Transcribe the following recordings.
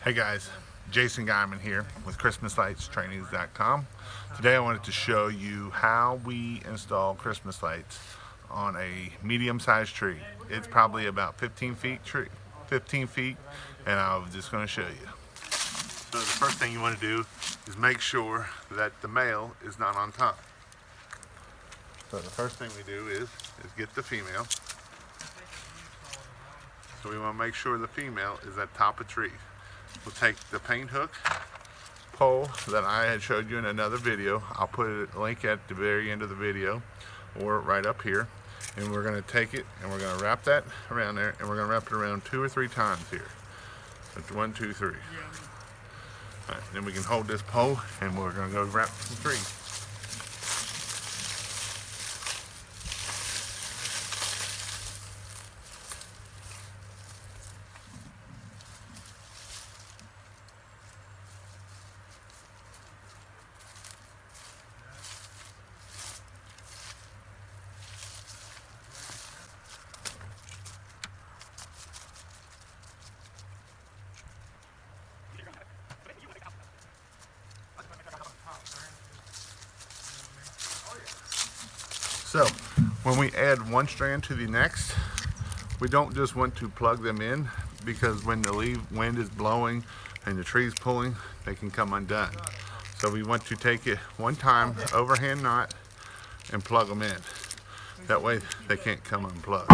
Hey guys, Jason Guyman here with ChristmasLightsTrainings.com. Today I wanted to show you how we install Christmas lights on a medium-sized tree. It's probably about 15 feet, and I'm just going to show you. So the first thing you want to do is make sure that the male is not on top. So the first thing we do is get the female. So we want to make sure the female is at top of tree. We'll take the paint hook pole that I had showed you in another video. I'll put a link at the very end of the video or right up here. And we're going to take it and we're going to wrap that around there, and we're going to wrap it around 2 or 3 times here. That's 1, 2, 3. All right, then we can hold this pole and we're going to go wrap some trees. So when we add one strand to the next, we don't just want to plug them in, because when the wind is blowing and the tree's pulling, they can come undone. So we want to take it one time, overhand knot, and plug them in. That way they can't come unplugged.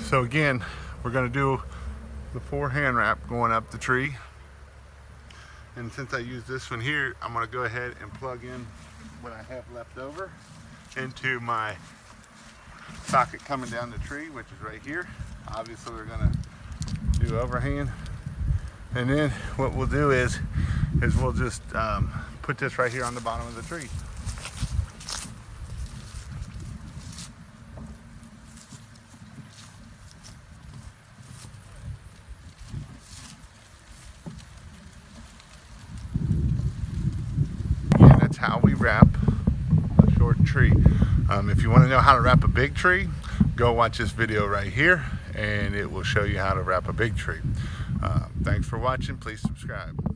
So again, we're going to do the 4 hand wrap going up the tree. And since I use this one here, I'm going to go ahead and plug in what I have left over into my socket coming down the tree, which is right here. Obviously we're going to do overhand. And then what we'll do is we'll just put this right here on the bottom of the tree. How we wrap a short tree. If you want to know how to wrap a big tree, go watch this video right here and it will show you how to wrap a big tree. Thanks for watching. Please subscribe.